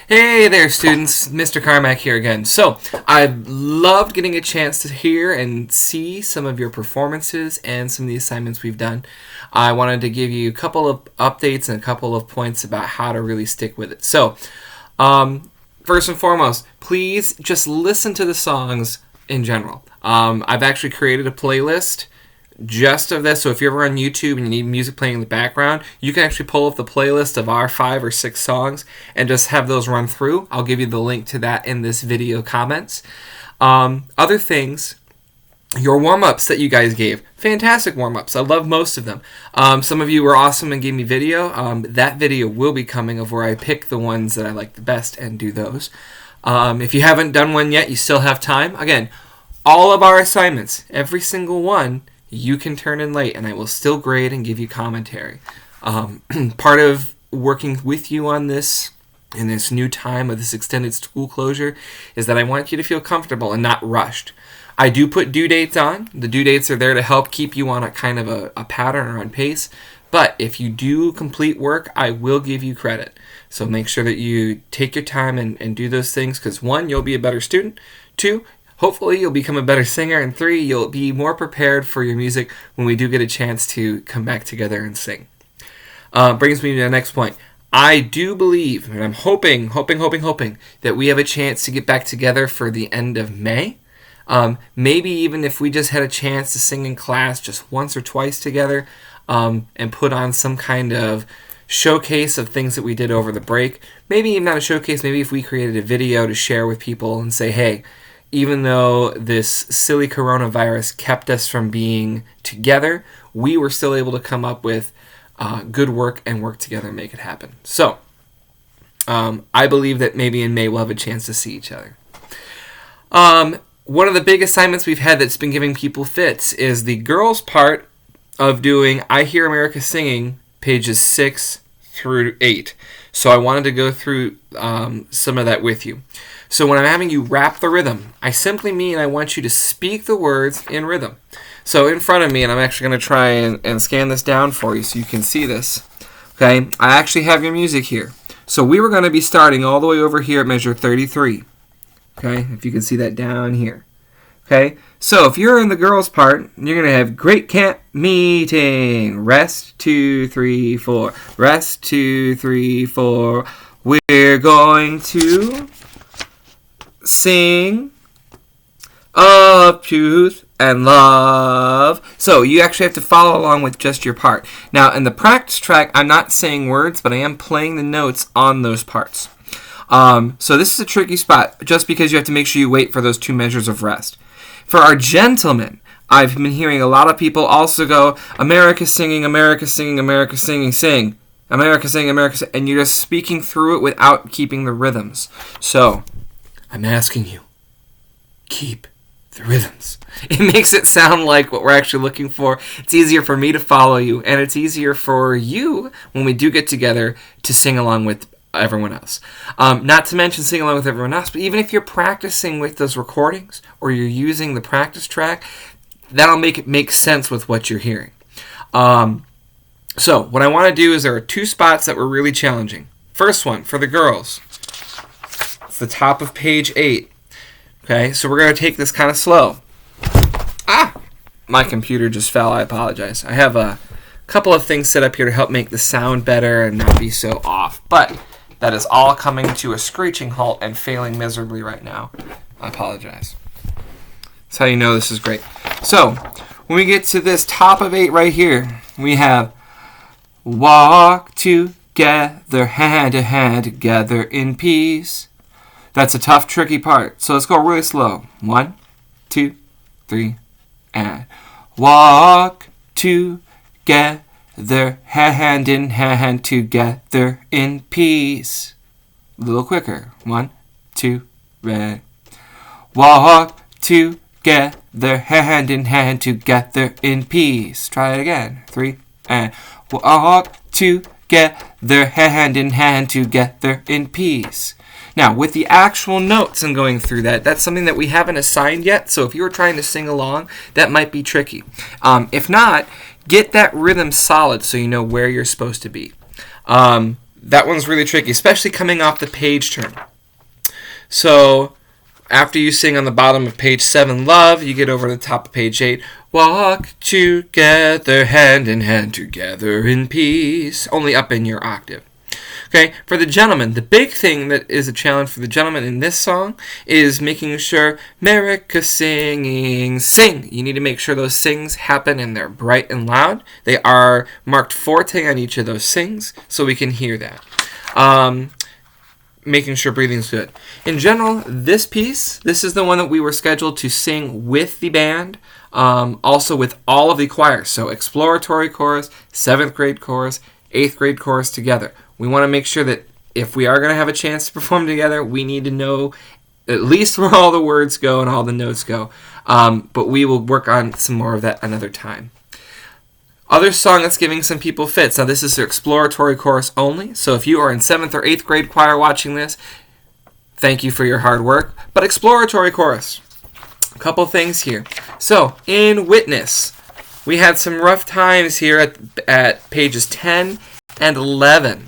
Hey there, students. Mr. Carmack here again. So, I've loved getting a chance to hear and see some of your performances and some of the assignments we've done. I wanted to give you a couple of updates and a couple of points about how to really stick with it. So, first and foremost, please just listen to the songs in general. I've actually created a playlist just of this, so if you're ever on YouTube and you need music playing in the background, you can actually pull up the playlist of our 5 or 6 songs and just have those run through. I'll give you the link to that in this video comments. Other things, your warm-ups that you guys gave, fantastic warm-ups. I love most of them. Some of you were awesome and gave me video. That video will be coming of where I pick the ones that I like the best and do those. If you haven't done one yet, you still have time. Again, all of our assignments, every single one, you can turn in late and I will still grade and give you commentary. Part of working with you on this in this new time of this extended school closure is that I want you to feel comfortable and not rushed. I do put due dates on. The due dates are there to help keep you on a kind of a pattern or on pace. But if you do complete work, I will give you credit. So make sure that you take your time and do those things because 1, you'll be a better student. 2, hopefully you'll become a better singer, and 3, you'll be more prepared for your music when we do get a chance to come back together and sing. Brings me to the next point. I do believe, and I'm hoping that we have a chance to get back together for the end of May. Maybe even if we just had a chance to sing in class just once or twice together and put on some kind of showcase of things that we did over the break. Maybe even not a showcase, maybe if we created a video to share with people and say, hey, even though this silly coronavirus kept us from being together, we were still able to come up with good work and work together and make it happen. So, I believe that maybe in May we'll have a chance to see each other. One of the big assignments we've had that's been giving people fits is the girls' part of doing I Hear America Singing, pages 6 through 8. So I wanted to go through some of that with you. So when I'm having you rap the rhythm, I simply mean I want you to speak the words in rhythm. So in front of me, and I'm actually going to try and scan this down for you so you can see this. Okay, I actually have your music here. So we were going to be starting all the way over here at measure 33. Okay, if you can see that down here. Okay, so if you're in the girls' part, you're going to have great camp meeting. Rest, 2, 3, 4. Rest, 2, 3, 4. We're going to sing of truth and love. So you actually have to follow along with just your part. Now in the practice track, I'm not saying words, but I am playing the notes on those parts. So this is a tricky spot, just because you have to make sure you wait for those 2 measures of rest. For our gentlemen, I've been hearing a lot of people also go, America singing, America singing, America singing, sing. America singing, America singing. And you're just speaking through it without keeping the rhythms. So, I'm asking you, keep the rhythms. It makes it sound like what we're actually looking for. It's easier for me to follow you, and it's easier for you, when we do get together, to sing along with everyone else. Not to mention sing along with everyone else, but even if you're practicing with those recordings or you're using the practice track, that'll make it make sense with what you're hearing. So what I want to do is there are 2 spots that were really challenging. First one, for the girls. It's the top of page 8. Okay, so we're going to take this kind of slow. My computer just fell. I apologize. I have a couple of things set up here to help make the sound better and not be so off. But that is all coming to a screeching halt and failing miserably right now. I apologize. That's how you know this is great. So, when we get to this top of 8 right here, we have walk together, hand to hand, together in peace. That's a tough, tricky part. So let's go really slow. 1, 2, 3, and walk together, hand in hand, together in peace. A little quicker. 1, 2, ready. Walk together, hand in hand, together in peace. Try it again. 3, and walk together, hand in hand, together in peace. Now, with the actual notes and going through that, that's something that we haven't assigned yet, so if you were trying to sing along, that might be tricky. If not, get that rhythm solid so you know where you're supposed to be. that one's really tricky, especially coming off the page turn. So after you sing on the bottom of page 7, love, you get over to the top of page 8, walk together, hand in hand, together in peace, only up in your octave. Okay, for the gentleman, the big thing that is a challenge for the gentleman in this song is making sure America singing, sing. You need to make sure those sings happen and they're bright and loud. They are marked forte on each of those sings so we can hear that. Making sure breathing's good. In general, this piece, this is the one that we were scheduled to sing with the band, also with all of the choirs. So exploratory chorus, 7th grade chorus, 8th grade chorus together. We want to make sure that if we are going to have a chance to perform together, we need to know at least where all the words go and all the notes go. But we will work on some more of that another time. Other song that's giving some people fits. Now this is the exploratory chorus only. So if you are in 7th or 8th grade choir watching this, thank you for your hard work. But exploratory chorus. A couple things here. So in Witness, we had some rough times here at pages 10 and 11.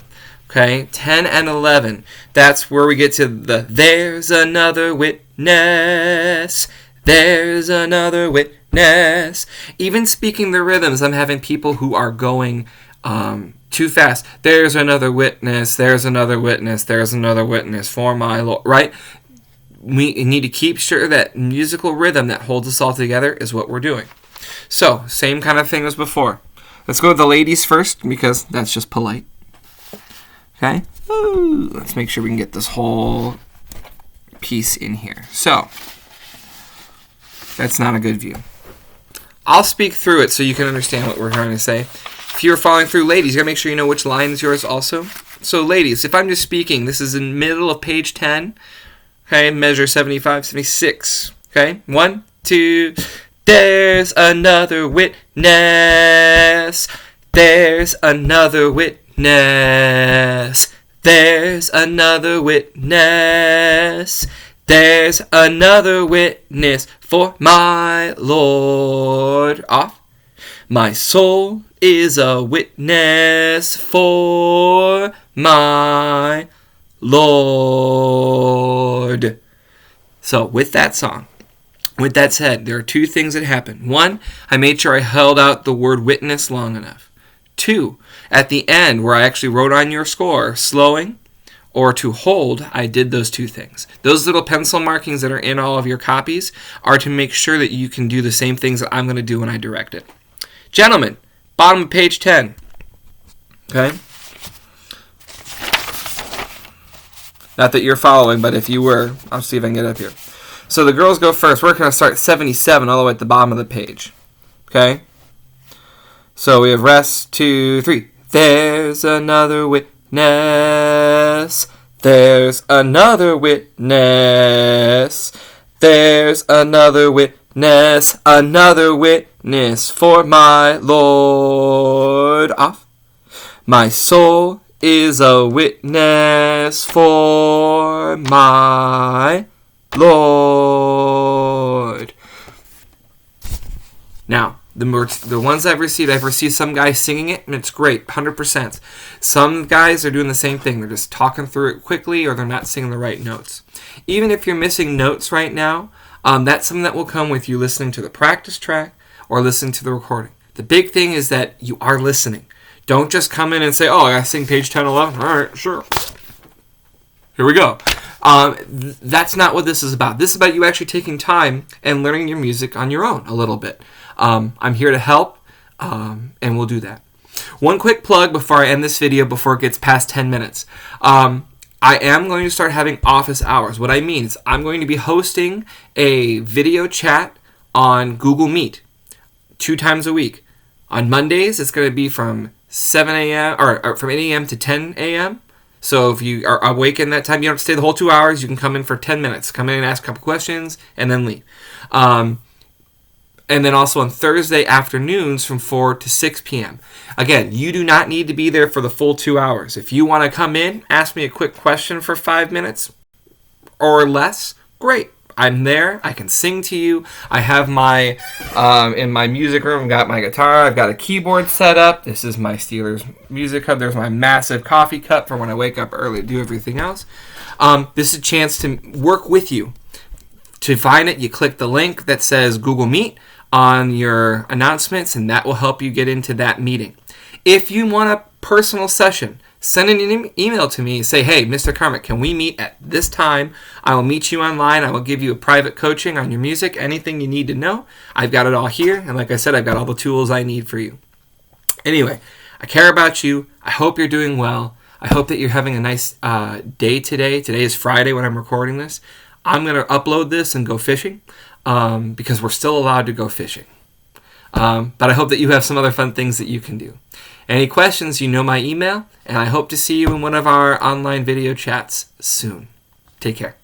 Okay, 10 and 11. That's where we get to the there's another witness. There's another witness. Even speaking the rhythms, I'm having people who are going too fast. There's another witness. There's another witness. There's another witness for my Lord. Right? We need to keep sure that musical rhythm that holds us all together is what we're doing. So, same kind of thing as before. Let's go with the ladies first because that's just polite. Okay? Ooh, let's make sure we can get this whole piece in here. So, that's not a good view. I'll speak through it so you can understand what we're trying to say. If you're following through, ladies, you gotta make sure you know which line is yours also. So, ladies, if I'm just speaking, this is in the middle of page 10. Okay, measure 75, 76. Okay, 1, 2. There's another witness. There's another witness. There's another witness. There's another witness for my Lord. Off. My soul is a witness for my Lord. So, with that song, with that said, there are two things that happened. One, I made sure I held out the word witness long enough. 2, at the end, where I actually wrote on your score, slowing or to hold, I did those 2 things. Those little pencil markings that are in all of your copies are to make sure that you can do the same things that I'm going to do when I direct it. Gentlemen, bottom of page 10. Okay? Not that you're following, but if you were, I'll see if I can get up here. So the girls go first. We're going to start 77 all the way at the bottom of the page. Okay? So we have rest, 2, 3. There's another witness. There's another witness. There's another witness. Another witness for my Lord. Off. My soul is a witness for my Lord. Now, the ones I've received some guys singing it, and it's great, 100%. Some guys are doing the same thing. They're just talking through it quickly, or they're not singing the right notes. Even if you're missing notes right now, that's something that will come with you listening to the practice track or listening to the recording. The big thing is that you are listening. Don't just come in and say, oh, I gotta sing page 10, 11. All right, sure. Here we go. That's not what this is about. This is about you actually taking time and learning your music on your own a little bit. I'm here to help, and we'll do that. One quick plug before I end this video, before it gets past 10 minutes. I am going to start having office hours. What I mean is I'm going to be hosting a video chat on Google Meet 2 times a week. On Mondays, it's going to be from 7 a.m. or from 8 a.m. to 10 a.m. So if you are awake in that time, you don't have to stay the whole 2 hours. You can come in for 10 minutes. Come in and ask a couple questions and then leave. And then also on Thursday afternoons from 4 to 6 p.m. Again, you do not need to be there for the full 2 hours. If you want to come in, ask me a quick question for 5 minutes or less, great. I'm there. I can sing to you. I have my, in my music room, I've got my guitar. I've got a keyboard set up. This is my Steelers music cup. There's my massive coffee cup for when I wake up early to do everything else. This is a chance to work with you. To find it, you click the link that says Google Meet on your announcements, and that will help you get into that meeting. If you want a personal session, send an email to me and say, hey, Mr. Carmack, can we meet at this time? I will meet you online. I will give you a private coaching on your music, anything you need to know. I've got it all here, and like I said, I've got all the tools I need for you. Anyway, I care about you. I hope you're doing well. I hope that you're having a nice day today. Today is Friday when I'm recording this. I'm going to upload this and go fishing because we're still allowed to go fishing. But I hope that you have some other fun things that you can do. Any questions, you know my email, and I hope to see you in one of our online video chats soon. Take care.